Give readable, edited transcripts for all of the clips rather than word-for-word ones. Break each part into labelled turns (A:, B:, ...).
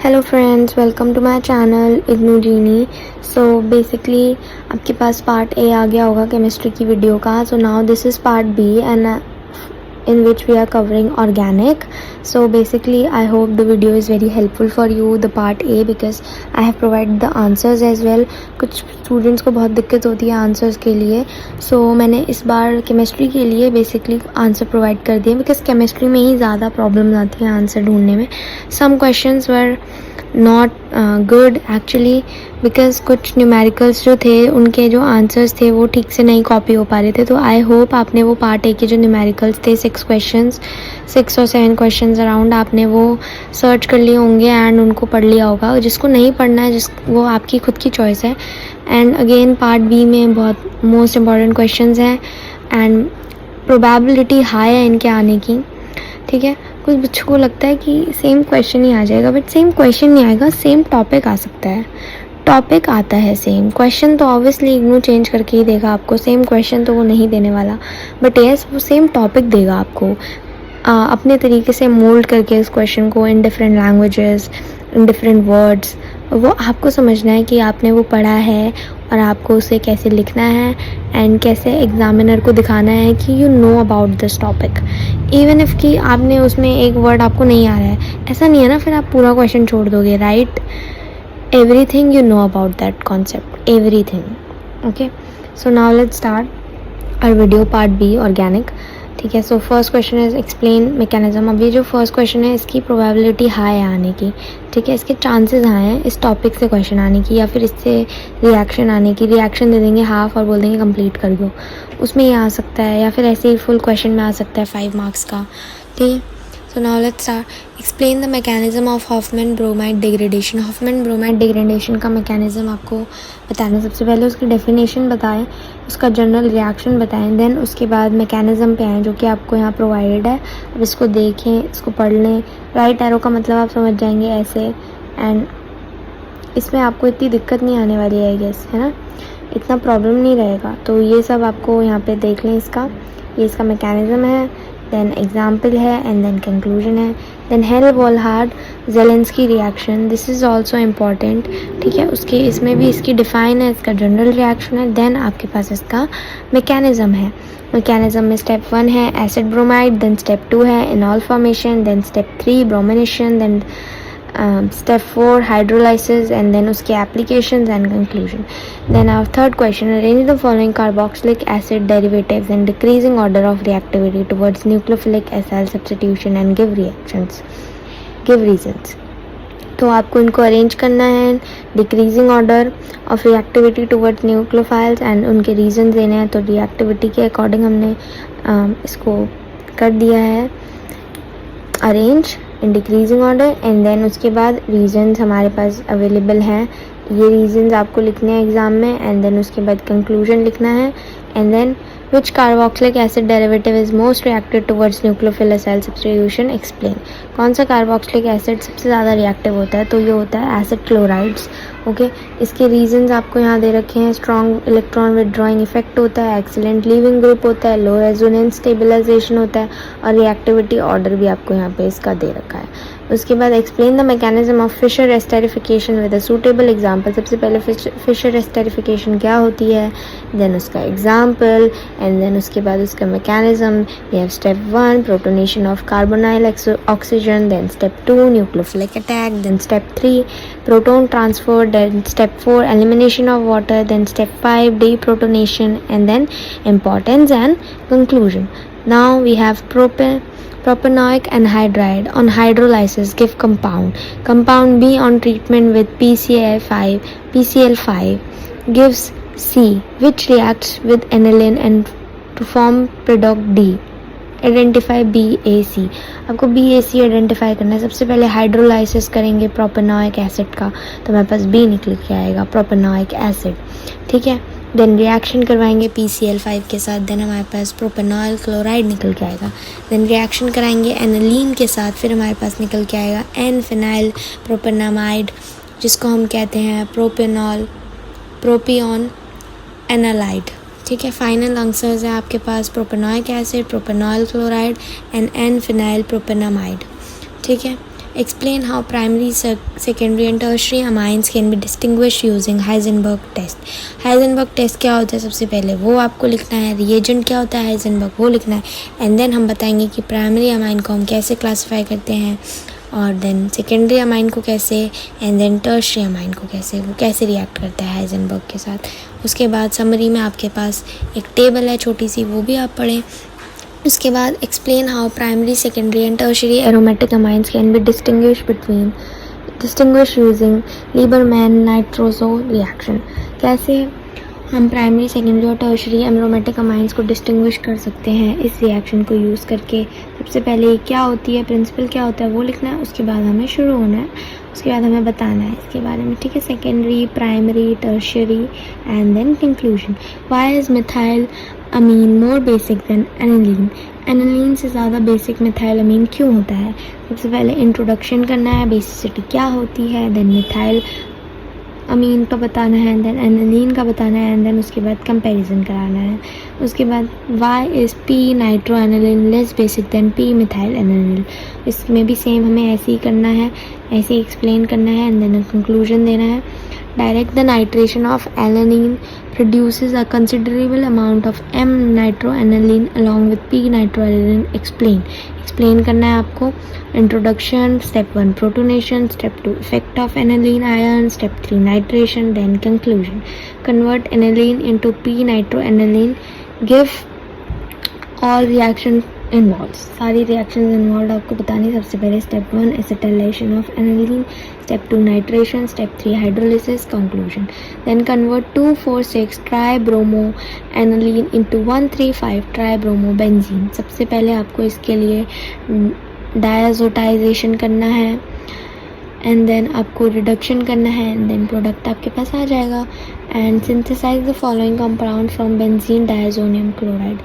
A: Hello friends, welcome to my channel IGNOU genie. So basically आपके पास part A आ गया होगा केमिस्ट्री की वीडियो का। So now this is part B and in which we are covering organic. So basically I hope the video is very helpful for you, the part A, because I have provided the answers as well. कुछ students को बहुत दिक्कत होती है answers के लिए, सो मैंने इस बार केमिस्ट्री के लिए बेसिकली आंसर प्रोवाइड कर दिए, बिकॉज केमिस्ट्री में ही ज़्यादा प्रॉब्लम आती है आंसर ढूंढने में. Some questions were not good actually, because कुछ न्यूमेरिकल्स जो थे उनके जो आंसर्स थे वो ठीक से नहीं कॉपी हो पा रहे थे. तो आई होप आपने वो पार्ट ए के जो न्यूमेरिकल्स थे 6 और 7 क्वेश्चंस अराउंड आपने वो सर्च कर लिए होंगे एंड उनको पढ़ लिया होगा. जिसको नहीं पढ़ना है वो आपकी खुद की चॉइस है. एंड अगेन पार्ट बी में बहुत मोस्ट इम्पॉर्टेंट क्वेश्चंस हैं एंड प्रोबेबिलिटी हाई है इनके आने की. ठीक है, कुछ बच्चों को लगता है कि सेम क्वेश्चन ही आ जाएगा, बट सेम क्वेश्चन नहीं आएगा, सेम टॉपिक आ सकता है. टॉपिक आता है सेम, क्वेश्चन तो ऑब्वियसली इग्नू चेंज करके ही देगा आपको. सेम क्वेश्चन तो वो नहीं देने वाला, बट येस वो सेम टॉपिक देगा आपको अपने तरीके से मोल्ड करके इस क्वेश्चन को in different languages, in different words. वो आपको समझना है कि आपने वो पढ़ा है और आपको उसे कैसे लिखना है एंड कैसे एग्जामिनर को दिखाना है कि you know about this topic. Even if कि आपने उसमें एक वर्ड आपको नहीं आ रहा है, ऐसा नहीं है ना फिर आप पूरा क्वेश्चन छोड़ दोगे, right? Everything you know about that concept, everything. Okay, so now let's start our video part B, organic. ठीक है, so first question is explain mechanism. अब ये जो फर्स्ट क्वेश्चन है इसकी प्रोबेबिलिटी हाई है आने की. ठीक है, इसके चांसेस हाई हैं इस टॉपिक से क्वेश्चन आने की या फिर इससे रिएक्शन आने की. रिएक्शन दे देंगे हाफ और बोल देंगे कंप्लीट कर दो, उसमें ये आ सकता है, या फिर ऐसे ही फुल क्वेश्चन में आ सकता है 5 मार्क्स का. ठीक है, so now let's start. Explain the mechanism of Hoffmann bromide degradation. Hoffmann bromide degradation का मैकेनिज्म आपको बताना. सबसे पहले उसकी डेफिनेशन बताएं, उसका जनरल रिएक्शन बताएं, देन उसके बाद मैकेनिज्म पे आएँ जो कि आपको यहाँ प्रोवाइडेड है. अब इसको देखें, इसको पढ़ लें. राइट एरो का मतलब आप समझ जाएंगे ऐसे, एंड इसमें आपको इतनी दिक्कत नहीं आने वाली है आई गेस, है ना, इतना प्रॉब्लम नहीं रहेगा. तो ये सब आपको यहाँ पे देख लें. ये इसका मैकेनिज्म है, देन एग्जाम्पल है एंड देन कंक्लूजन है. Then Hell Volhard Zelinsky reaction, this is also important. ठीक है, उसके इसमें भी इसकी डिफ़ाइन है, इसका जनरल रिएक्शन है, देन आपके पास इसका मैकेनिज्म है. मैकेनिज्म में स्टेप 1 है एसिड ब्रोमाइड, देन स्टेप 2 है enol formation, then step 3 bromination, then step 4 hydrolysis, and then उसके applications and conclusion. Then our third question, arrange the following carboxylic acid derivatives in decreasing order of reactivity towards nucleophilic acyl substitution and give reasons. तो आपको इनको arrange करना है decreasing order of reactivity towards nucleophiles and उनके reason देने हैं. तो reactivity के अकॉर्डिंग हमने इसको कर दिया है arrange in decreasing order, and then उसके बाद रीजंस हमारे पास अवेलेबल हैं. ये रीजंस आपको लिखने हैं एग्ज़ाम में, एंड देन उसके बाद कंक्लूजन लिखना है. And then which carboxylic acid derivative is most reactive towards nucleophile acyl substitution, explain. कौन सा कार्बोक्सिलिक एसिड सबसे ज़्यादा रिएक्टिव होता है? तो ये होता है एसिड क्लोराइड्स. ओके, इसके रीजंस आपको यहाँ दे रखे हैं. स्ट्रॉन्ग इलेक्ट्रॉन विदड्रॉइंग इफेक्ट होता है, एक्सीलेंट लीविंग ग्रुप होता है, लो रेजोनेंस स्टेबलाइजेशन होता है, और रिएक्टिविटी ऑर्डर भी आपको यहाँ पे इसका दे रखा है. उसके बाद explain the mechanism of Fischer esterification with a suitable example. सबसे पहले फिशर एस्टेरिफिकेशन क्या होती है, देन उसका एग्जाम्पल, एंड देन उसके बाद उसका mechanism. We have step 1 protonation of carbonyl oxygen, then step 2 nucleophilic attack, then step 3 proton transfer, then step 4 elimination of water, then step 5 deprotonation, and then importance and conclusion. Now we have propanoic anhydride on hydrolysis give compound B on treatment with PCl5 gives C, which reacts with aniline and to form product D. Identify BAC. आपको BAC identify करना है. सबसे पहले hydrolysis करेंगे propanoic acid का, तो हमारे पास B निकल के आएगा, प्रोपेनोइक एसिड. ठीक है, देन रिएक्शन करवाएंगे PCl5 के साथ, देन हमारे पास प्रोपेनॉल क्लोराइड निकल के आएगा. देन रिएक्शन कराएंगे एनिलीन के साथ, फिर हमारे पास निकल के आएगा एन फिनाइल प्रोपेनामाइड, जिसको हम कहते हैं प्रोपियन एनालाइड. ठीक है, फाइनल आंसर्स है आपके पास propanoic acid, propanol chloride and N phenyl propanamide. ठीक है, Explain how primary, secondary and tertiary amines can be distinguished using Heisenberg test. Heisenberg test क्या होता है सबसे पहले वो आपको लिखना है, reagent क्या होता है Heisenberg वो लिखना है, एंड देन हम बताएंगे कि प्राइमरी अमाइन को हम कैसे क्लासीफाई करते हैं, और देन सेकेंडरी अमाइन को कैसे, एंड देन टर्शियरी अमाइन को कैसे, वो कैसे रिएक्ट करता है हाइजेनबर्ग के साथ। उसके बाद समरी में आपके पास एक टेबल है छोटी सी, वो भी आप पढ़ें। उसके बाद explain how primary, secondary and tertiary aromatic amines can be distinguish using Lieberman-nitroso reaction. कैसे हम प्राइमरी, सेकेंडरी और टर्शियरी एरोमेटिक अमाइंस को डिस्टिंग्विश कर सकते हैं इस रिएक्शन को यूज़ करके। सबसे पहले क्या होती है, प्रिंसिपल क्या होता है वो लिखना है, उसके बाद हमें शुरू होना है, उसके बाद हमें बताना है इसके बारे में, ठीक है। Secondary, primary, tertiary and then conclusion. Why is methyl amine more basic than aniline? Aniline से ज़्यादा बेसिक मिथाइल अमीन क्यों होता है? सबसे पहले इंट्रोडक्शन करना है, बेसिसिटी क्या होती है, देन मिथाइल अमीन का बताना है, देन एनिलीन का बताना है, एंड देन उसके बाद कंपैरिजन कराना है। उसके बाद why is P nitro aniline less basic than P methyl aniline? इसमें भी सेम हमें ऐसे ही करना है, ऐसे ही एक्सप्लेन करना है, एंड देन कंक्लूजन देना है। Direct the nitration of alanine produces a considerable amount of M-nitroaniline along with P-nitroaniline. explain करना है आपको। Introduction, step 1 protonation, step 2 effect of aniline ion, step 3 nitration, then conclusion. Convert aniline into P-nitroaniline, give all reaction involve. सारी reactions involve आपको बतानी। सबसे पहले step 1 acetylation of aniline, step 2 nitration, step 3 hydrolysis, conclusion. Then convert 2,4,6 tribromo aniline into 1,3,5 tribromo benzene. सबसे पहले आपको इसके लिए डायजोटाइजेशन करना है, एंड देन आपको रिडक्शन करना है, एंड देन प्रोडक्ट आपके पास आ जाएगा। And synthesise the following compound from benzene diazonium chloride.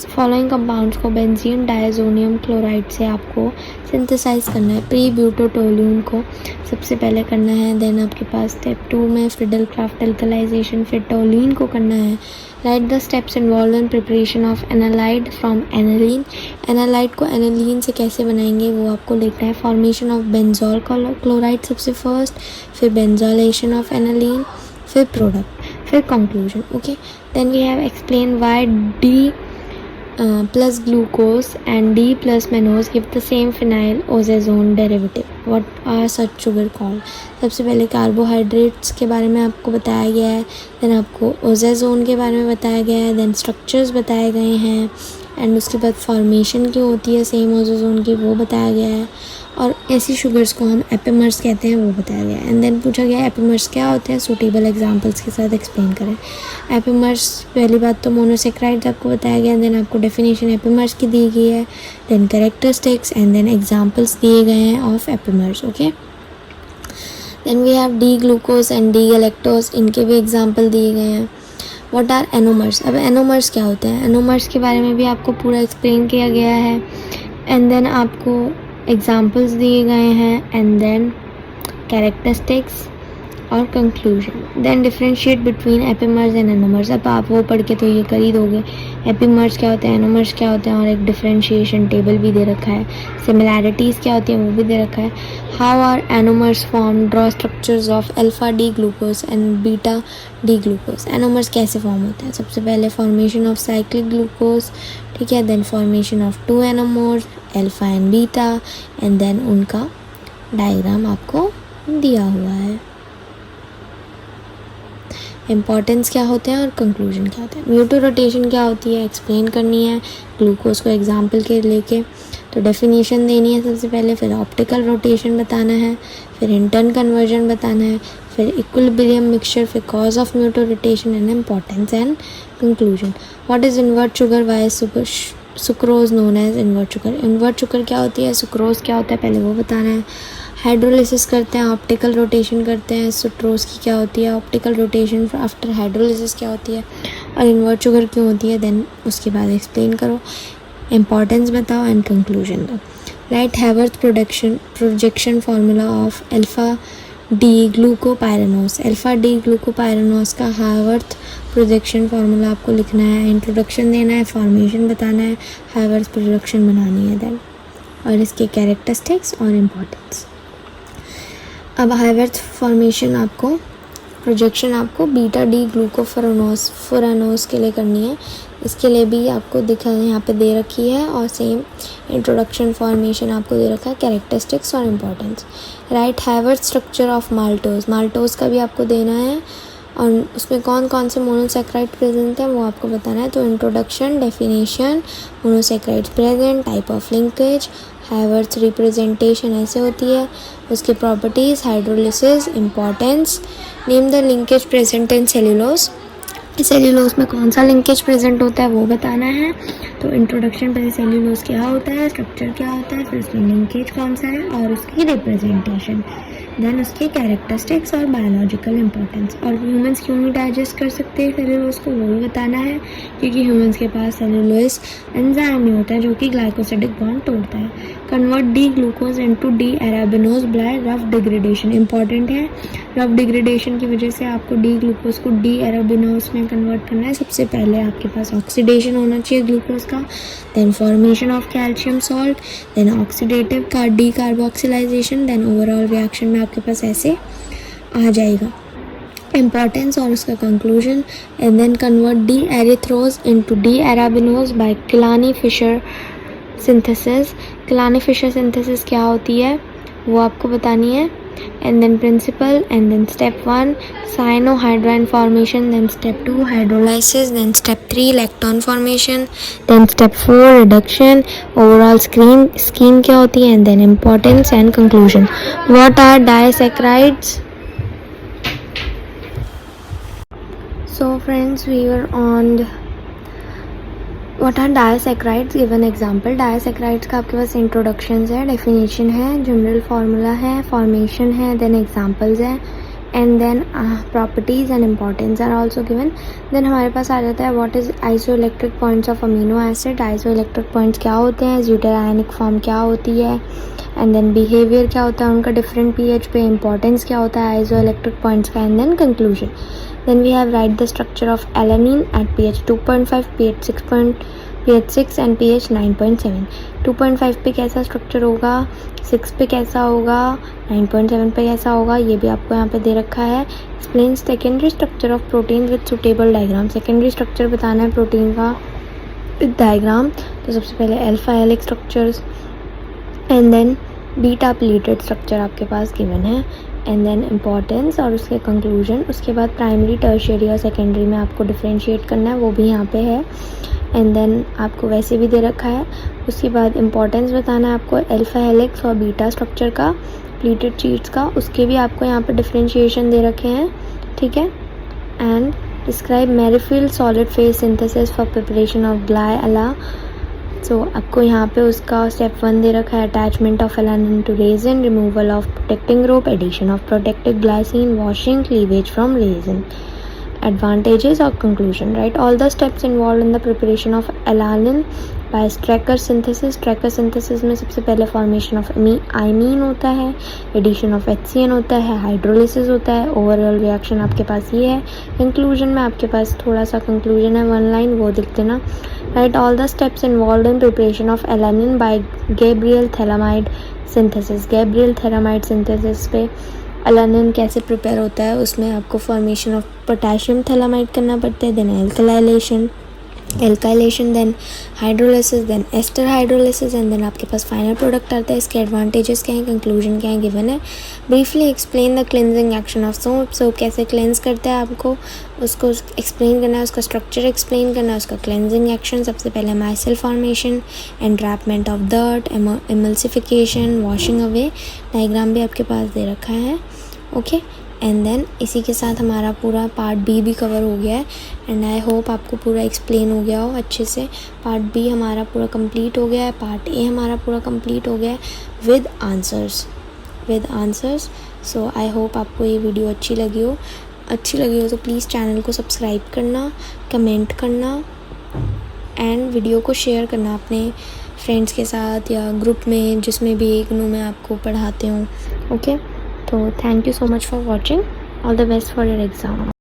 A: Following compounds को बेंजीन डायजोनियम क्लोराइड से आपको सिंथेसाइज करना है। प्री ब्यूटोटोल्यून को सबसे पहले करना है, देन आपके पास स्टेप 2 में फिडेलक्राफ्ट अल्कलाइजेशन, फिर टोलीन को करना है। Write the steps involve in preparation of anilide from aniline. Anilide को एनिलीन से कैसे बनाएंगे वो आपको लिखना है। फॉर्मेशन ऑफ बेंजोल क्लोराइड सबसे फर्स्ट, फिर बेंजोलेशन ऑफ एनिलीन, फिर प्रोडक्ट, फिर conclusion. Okay, then we have explain why D plus glucose and D plus mannose give the same phenyl ozazone derivative. What are such sugar called? सबसे पहले carbohydrates के बारे में आपको बताया गया है, देन आपको ओजाजोन के बारे में बताया गया है, देन स्ट्रक्चर्स बताए गए हैं, एंड उसके बाद फॉर्मेशन क्यों होती है सेम ओजाजोन की वो बताया गया है, और ऐसी शुगर्स को हम एपिमर्स कहते हैं वो बताया गया है। एंड देन पूछा गया एपिमर्स क्या होते हैं, सूटेबल एग्जांपल्स के साथ एक्सप्लेन करें। एपिमर्स पहली बात तो मोनोसेक्राइड्स आपको बताया गया, देन आपको डेफिनेशन एपिमर्स की दी गई है, then characteristics and then examples दिए गए हैं of epimers. Okay, then we have D glucose and D galactose, इनके भी एग्जाम्पल दिए गए हैं। What are anomers? अब एनोमर्स क्या होते हैं? एनोमर्स के बारे में भी आपको पूरा एक्सप्लेन किया गया है, एंड देन आपको एग्जाम्पल्स दिए गए हैं, एंड देन कैरेक्टरिस्टिक्स और conclusion. Then differentiate between epimers and anomers. अब आप वो पढ़ के तो ये कर ही दोगे, एपिमर्स क्या होते हैं, एनोमर्स क्या होते हैं, और एक डिफ्रेंशिएशन टेबल भी दे रखा है, सिमिलैरिटीज़ क्या होती हैं वो भी दे रखा है। How are anomers form? Draw structures of alpha D glucose and beta D glucose. Anomers कैसे फॉर्म होते हैं? सबसे पहले फॉर्मेशन ऑफ साइक्लिक ग्लूकोज, ठीक है, then formation of 2 anomers alpha and beta, and then उनका डायग्राम आपको दिया हुआ है। इम्पॉर्टेंस क्या होते हैं और कंक्लूजन क्या होता है। म्यूटो रोटेशन क्या होती है एक्सप्लेन करनी है ग्लूकोज को एग्जाम्पल के लेके, तो डेफिनेशन देनी है सबसे पहले, फिर ऑप्टिकल रोटेशन बताना है, फिर इंटर्न कन्वर्जन बताना है, फिर इक्विलिब्रियम मिक्सचर, फिर cause of mutarotation and importance and conclusion. What is invert sugar? Why sucrose known as invert sugar? Invert sugar क्या होती है, सुक्रोज क्या होता है पहले वो बताना है। हाइड्रोलिसिस करते हैं, ऑप्टिकल रोटेशन करते हैं, सुक्रोज की क्या होती है, ऑप्टिकल रोटेशन आफ्टर हाइड्रोलिसिस क्या होती है, और इन्वर्ट शुगर क्यों होती है, देन उसके बाद एक्सप्लेन करो, इम्पॉर्टेंस बताओ एंड कंक्लूजन दो। Write Haworth projection formula of alpha D glucopyranose. Alpha D glucopyranose का हैवर्थ प्रोजेक्शन फार्मूला आपको लिखना है, इंट्रोडक्शन देना है, फॉर्मेशन बताना है, हैवर्थ प्रोजेक्शन बनानी है, देन और इसके कैरेक्टरिस्टिक्स और इम्पोर्टेंस। अब हाइवर्थ फॉर्मेशन आपको प्रोजेक्शन आपको बीटा डी ग्लूकोफुरानोज के लिए करनी है। इसके लिए भी आपको यहाँ पे दे रखी है और सेम इंट्रोडक्शन फॉर्मेशन आपको दे रखा है, कैरेक्टरिस्टिक्स और importance. Write Haworth structure of maltose का भी आपको देना है और उसमें कौन कौन से मोनोसेक्राइड प्रेजेंट है वो आपको बताना है। तो introduction, definition, monosaccharides present, type of linkage, Haworth representation ऐसे होती है, उसकी properties, hydrolysis, importance, name the linkage present in cellulose. Cellulose में कौन सा लिंकेज प्रेजेंट होता है वो बताना है। तो इंट्रोडक्शन पहले सेल्यूलोज क्या होता है, स्ट्रक्चर क्या होता है, फिर उसमें लिंकेज कौन सा है और उसकी रिप्रेजेंटेशन, देन उसके कैरेक्टरिस्टिक्स और बायोलॉजिकल इंपॉर्टेंस। और ह्यूमंस क्यों नहीं डाइजेस्ट कर सकते सेल्यूलोज को वो भी बताना है, क्योंकि ह्यूमंस के पास सेल्यूलोज एंजाइम नहीं होता है जो कि ग्लाइकोसिडिक बॉन्ड तोड़ता है। Convert D glucose into D arabinose by Ruff degradation, important है। रफ डिग्रेडेशन की वजह से आपको डी ग्लूकोज को डी एराबिनोज में कन्वर्ट करना है। सबसे पहले आपके पास ऑक्सीडेशन होना चाहिए ग्लूकोज का, then formation of calcium salt, then oxidative का decarboxylation, then overall reaction में आपके पास ऐसे आ जाएगा इम्पॉर्टेंस और उसका conclusion. And then convert D erythrose into D arabinose by Kiliani Fischer synthesis. Kiliani Fischer synthesis क्या होती है वो आपको बतानी है। And then principle, and then step 1 cyanohydrin formation, then step 2 hydrolysis, then step 3 lactone formation, then step 4 reduction, overall scheme क्या होती है, and then importance and conclusion. What are disaccharides? So friends, we were on what are disaccharides, given example। disaccharides का आपके पास introductions है, definition है, general formula है, formation है, देन एग्जांपल्स है, and then properties and importance are also given. देन हमारे पास आ जाता है what is isoelectric points of amino acid. Isoelectric points क्या होते हैं, ज़्यूटरायनिक फॉर्म क्या होती है, एंड देन बिहेवियर क्या होता है उनका डिफरेंट पीएच पे, इंपॉर्टेंस क्या होता है आइसोइलेक्ट्रिक पॉइंट्स का, and then conclusion. Then we have write the structure of alanine at pH 2.5, pH 6 and pH 9.7। 2.5 पे कैसा स्ट्रक्चर होगा, 6 पे कैसा होगा, 9.7 पे कैसा होगा, ये भी आपको यहाँ पे दे रखा है। Explain secondary structure of protein with suitable diagram. Secondary structure बताना है प्रोटीन का विद डायग्राम। तो सबसे पहले alpha helix structures, and then beta pleated structure आपके पास गिवन है, एंड देन इम्पॉर्टेंस और उसके कंक्लूजन। उसके बाद प्राइमरी, टर्शियरी और सेकेंडरी में आपको डिफरेंशिएट करना है, वो भी यहाँ पे है, एंड देन आपको वैसे भी दे रखा है। उसके बाद इम्पॉर्टेंस बताना है आपको अल्फा हेलिक्स और बीटा स्ट्रक्चर का, प्लेटेड शीट्स का, उसके भी आपको यहाँ पे डिफरेंशिएशन दे रखे हैं, ठीक है। And describe Merrifield solid phase synthesis for preparation of Gly Ala. So आपको यहाँ पे उसका स्टेप 1 दे रखा है, attachment of alanine to resin, removal of protecting group, addition of protected glycine, washing, cleavage from resin, advantages or conclusion। Write all the steps involved in the preparation of alanine by Strecker synthesis। Strecker synthesis में सबसे पहले formation of imine होता है, addition of HCN होता है, hydrolysis होता है, overall reaction आपके पास ये है। conclusion में आपके पास थोड़ा सा conclusion है 1 line, वो लिख देना। Write all the steps involved in preparation of alanine by Gabriel Thalamide synthesis। Gabriel Thalamide synthesis पे अलानिन कैसे प्रिपेयर होता है, उसमें आपको फॉर्मेशन ऑफ पोटेशियम थैलामाइड करना पड़ता है, then alkylation, then hydrolysis, then ester hydrolysis, and then आपके पास फाइनल प्रोडक्ट आता है। इसके एडवांटेजेस क्या हैं, कंक्लूजन क्या है, गिवन है। Briefly explain the cleansing action of soap. Soap कैसे क्लेंज करता है आपको उसको एक्सप्लेन करना है, उसका स्ट्रक्चर एक्सप्लेन करना है, उसका क्लेंजिंग एक्शन। सबसे पहले myself formation, entrapment of dirt, emulsification, washing away. Diagram भी आपके पास दे रखा है, ओके। एंड देन इसी के साथ हमारा पूरा पार्ट बी भी कवर हो गया है, एंड आई होप आपको पूरा एक्सप्लेन हो गया हो अच्छे से। पार्ट बी हमारा पूरा कंप्लीट हो गया है, पार्ट ए हमारा पूरा कंप्लीट हो गया है with answers. So I hope आपको ये वीडियो अच्छी लगी हो तो प्लीज़ चैनल को सब्सक्राइब करना, कमेंट करना, एंड वीडियो को शेयर करना अपने फ्रेंड्स के साथ या ग्रुप में जिसमें भी इग्नू में आपको पढ़ाते हूँ, ओके। तो thank you so much for watching, all the best for your exam.